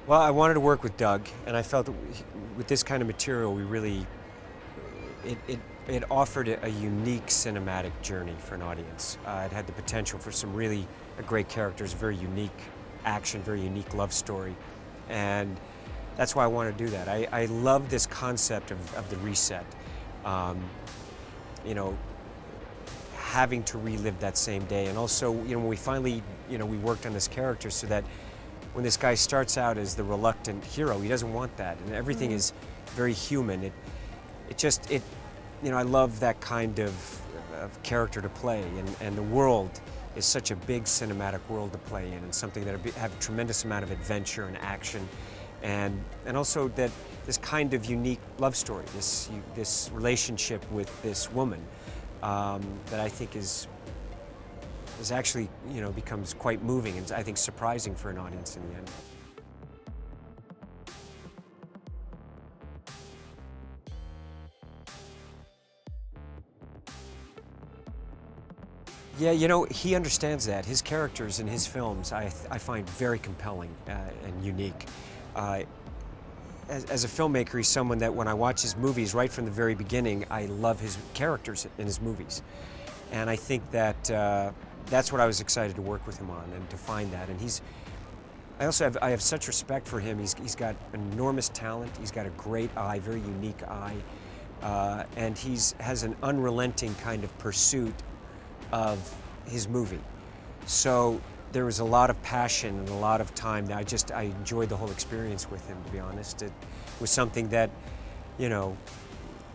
Well, I wanted to work with Doug, and I felt that with this kind of material, it, it, it offered a unique cinematic journey for an audience. It had the potential for some really great characters, very unique action, very unique love story, and that's why I want to do that. I love this concept of the reset. Um, you know, having to relive that same day, and also, when we finally, we worked on this character so that when this guy starts out as the reluctant hero, he doesn't want that, and everything is very human. I love that kind of character to play, and the world is such a big cinematic world to play in, and something that have a tremendous amount of adventure and action, and also that this kind of unique love story, this relationship with this woman, that I think is actually, becomes quite moving and I think surprising for an audience in the end. Yeah, he understands that. His characters in his films I find very compelling and unique. Uh, as a filmmaker, he's someone that when I watch his movies right from the very beginning, I love his characters in his movies. And I think that that's what I was excited to work with him on and to find that. And I have such respect for him. He's got enormous talent. He's got a great eye, very unique eye. And has an unrelenting kind of pursuit of his movie. So there was a lot of passion and a lot of time. I enjoyed the whole experience with him, to be honest. It was something that,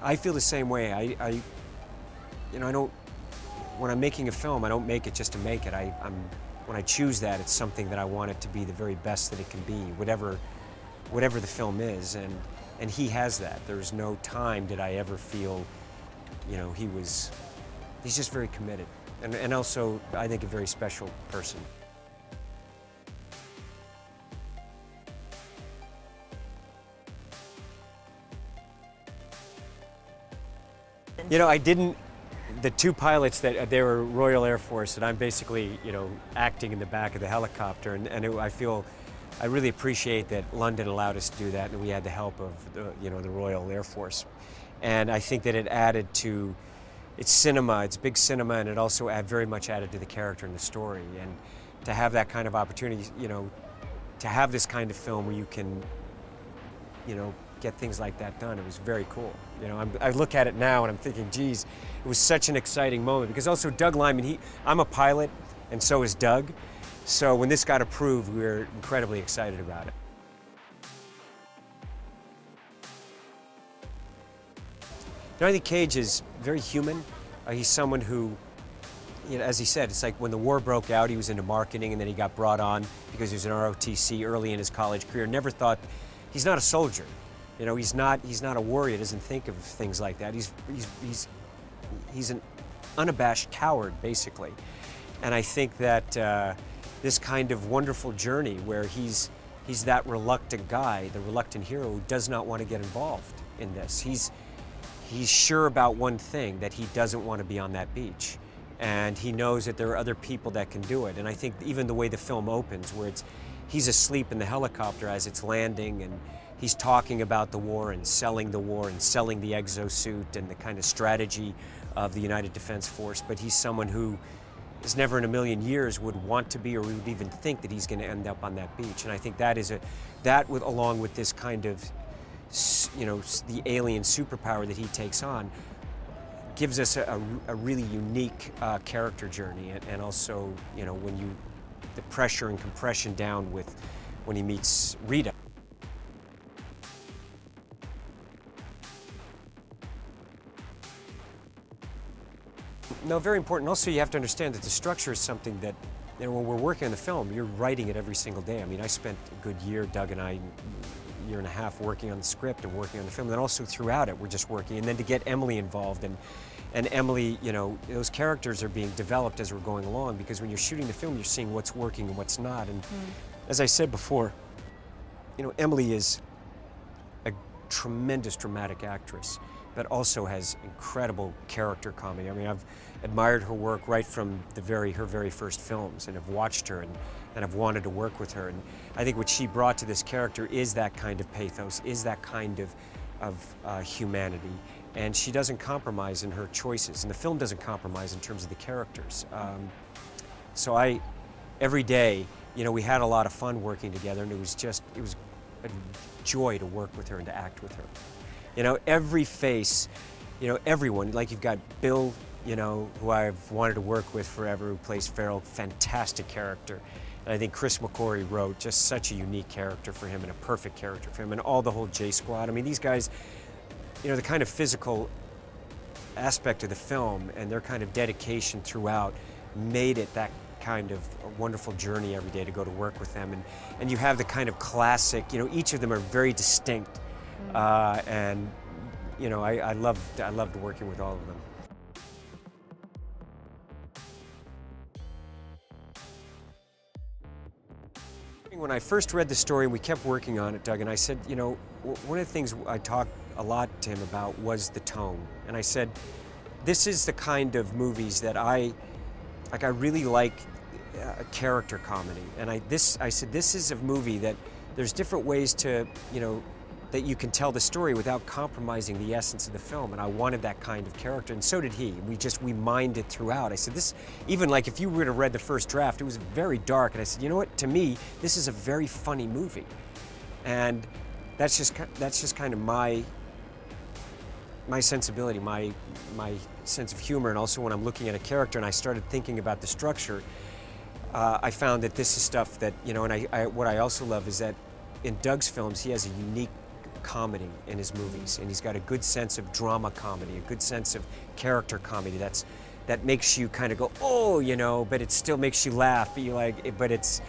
I feel the same way. I don't, when I'm making a film, I don't make it just to make it. When I choose that, it's something that I want it to be the very best that it can be, whatever the film is. And he has that. There's no time did I ever feel, he's just very committed. And also, I think, a very special person. I didn't, the two pilots they were Royal Air Force, and I'm basically, acting in the back of the helicopter, I really appreciate that London allowed us to do that, and we had the help of the Royal Air Force. And I think that it added to, it's cinema, it's big cinema, and it also very much added to the character and the story. And to have that kind of opportunity, to have this kind of film where you can, get things like that done, it was very cool. I look at it now and I'm thinking, geez, it was such an exciting moment, because also Doug Liman, I'm a pilot, and so is Doug. So when this got approved, we were incredibly excited about it. I think Cage is very human. He's someone who, as he said, it's like when the war broke out, he was into marketing, and then he got brought on because he was an ROTC early in his college career. Never thought, he's not a soldier. He's not a warrior. Doesn't think of things like that. He's an unabashed coward, basically. And I think that this kind of wonderful journey where he's that reluctant guy, the reluctant hero who does not want to get involved in this. He's sure about one thing, that he doesn't want to be on that beach. And he knows that there are other people that can do it. And I think even the way the film opens, where he's asleep in the helicopter as it's landing, and he's talking about the war and selling the exosuit and the kind of strategy of the United Defense Force. But he's someone who is never in a million years would want to be, or would even think that he's going to end up on that beach. And I think along with this kind of, the alien superpower that he takes on, gives us a really unique character journey. And also, the pressure and compression down when he meets Rita. No, very important. Also, you have to understand that the structure is something that, when we're working on the film, you're writing it every single day. I mean, I spent a good year, Doug and I, year and a half, working on the script and working on the film. And then also throughout it, we're just working. And then to get Emily involved, and Emily, those characters are being developed as we're going along, because when you're shooting the film, you're seeing what's working and what's not. And as I said before, Emily is a tremendous dramatic actress, but also has incredible character comedy. I mean, I've admired her work right from her very first films, and have watched her and have wanted to work with her. And I think what she brought to this character is that kind of pathos, is that kind of humanity. And she doesn't compromise in her choices, and the film doesn't compromise in terms of the characters. So every day, you know, we had a lot of fun working together, and it was a joy to work with her and to act with her. You know, every face, you know, everyone, like you've got Bill, you know, who I've wanted to work with forever, who plays Farrell, fantastic character. And I think Chris McQuarrie wrote just such a unique character for him and a perfect character for him, and all the whole J Squad. I mean, these guys, you know, the kind of physical aspect of the film and their kind of dedication throughout made it that kind of a wonderful journey every day to go to work with them. And you have the kind of classic, you know, each of them are very distinct. And, you know, I loved working with all of them. When I first read the story, we kept working on it, Doug, and I said, you know, one of the things I talked a lot to him about was the tone. And I said, this is the kind of movies that I really like, a character comedy. And I said, this is a movie that there's different ways to, you know, that you can tell the story without compromising the essence of the film. And I wanted that kind of character, and so did he. We mined it throughout. I said, this, even like if you would have read the first draft, it was very dark. And I said, you know what, to me, this is a very funny movie. And that's just kind of my sensibility, my sense of humor. And also when I'm looking at a character and I started thinking about the structure, I found that this is stuff that, you know, and what I also love is that in Doug's films, he has a unique comedy in his movies, and he's got a good sense of drama comedy, a good sense of character comedy that makes you kind of go, oh, you know, but it still makes you laugh, but you like, but it's,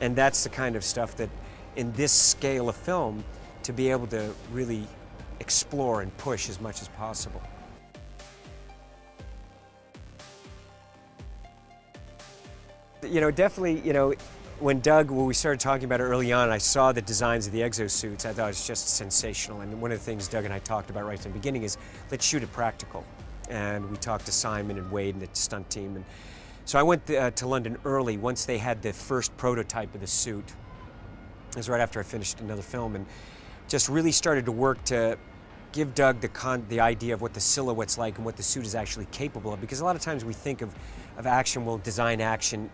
and that's the kind of stuff that in this scale of film, to be able to really explore and push as much as possible. You know, definitely, you know, when we started talking about it early on, I saw the designs of the exosuits, I thought it was just sensational. And one of the things Doug and I talked about right from the beginning is, let's shoot it practical. And we talked to Simon and Wade and the stunt team. And so I went to London early, once they had the first prototype of the suit. It was right after I finished another film, and just really started to work to give Doug the idea of what the silhouette's like and what the suit is actually capable of. Because a lot of times we think of action, we'll design action,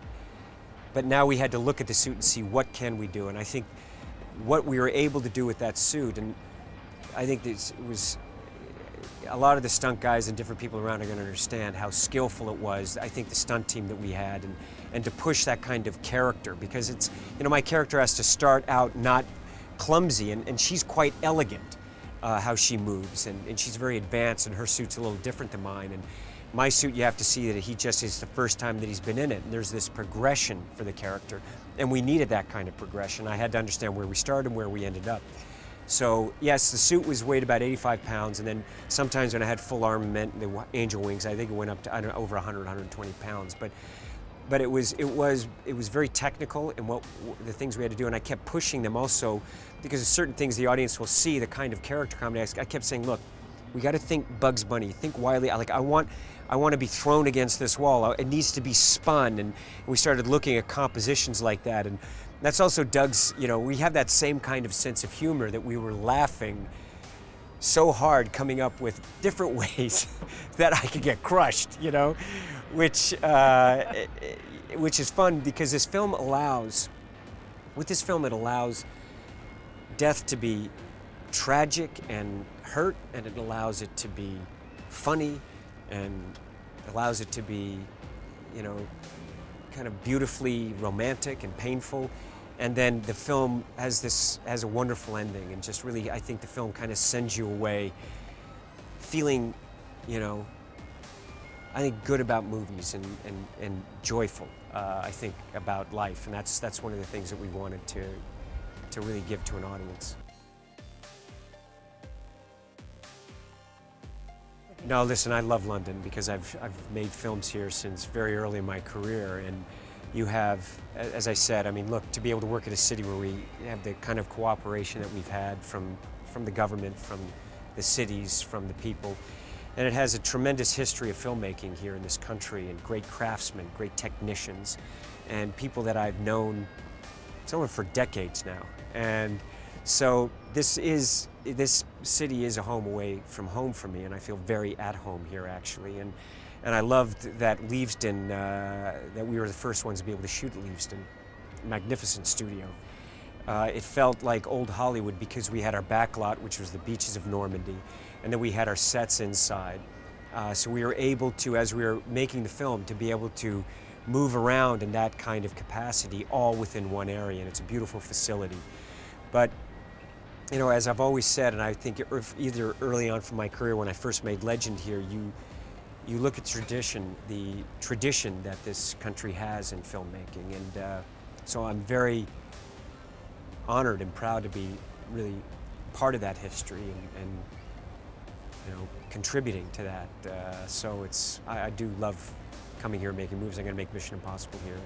but now we had to look at the suit and see what can we do. And I think what we were able to do with that suit, and I think it was, a lot of the stunt guys and different people around are going to understand how skillful it was. I think the stunt team that we had, and to push that kind of character, because it's, you know, my character has to start out not clumsy, and she's quite elegant, how she moves, and she's very advanced, and her suit's a little different than mine. And my suit, you have to see that it's the first time that he's been in it, and there's this progression for the character, and we needed that kind of progression. I had to understand where we started and where we ended up. So yes, the suit weighed about 85 pounds, and then sometimes when I had full armament, the angel wings, I think it went up to, I don't know, over 100, 120 pounds. But it was very technical in the things we had to do, and I kept pushing them also, because there's certain things the audience will see, the kind of character comedy. I kept saying, look, we got to think Bugs Bunny, think Wile E. Like, I want to be thrown against this wall. It needs to be spun, and we started looking at compositions like that. And that's also Doug's, you know, we have that same kind of sense of humor, that we were laughing so hard coming up with different ways that I could get crushed, you know, which is fun, because this film allows, it allows death to be tragic and hurt, and it allows it to be funny, and allows it to be, you know, kind of beautifully romantic and painful. And then the film has a wonderful ending, and just really, I think the film kind of sends you away feeling, you know, I think good about movies, and joyful, I think, about life. And that's one of the things that we wanted to really give to an audience. No, listen, I love London, because I've made films here since very early in my career, and you have, as I said, I mean, look, to be able to work in a city where we have the kind of cooperation that we've had from the government, from the cities from the people. And it has a tremendous history of filmmaking here in this country, and great craftsmen, great technicians, and people that I've known for decades now. And so this city is a home away from home for me, and I feel very at home here, actually. And I loved that Leavesden, that we were the first ones to be able to shoot at Leavesden. Magnificent studio. It felt like old Hollywood because we had our backlot, which was the beaches of Normandy, and then we had our sets inside. So we were able to, as we were making the film, to be able to move around in that kind of capacity all within one area, and it's a beautiful facility. But, you know, as I've always said, and I think either early on from my career when I first made Legend here, you look at the tradition that this country has in filmmaking, and so I'm very honored and proud to be really part of that history and you know, contributing to that. So I do love coming here and making movies. I'm going to make Mission Impossible here.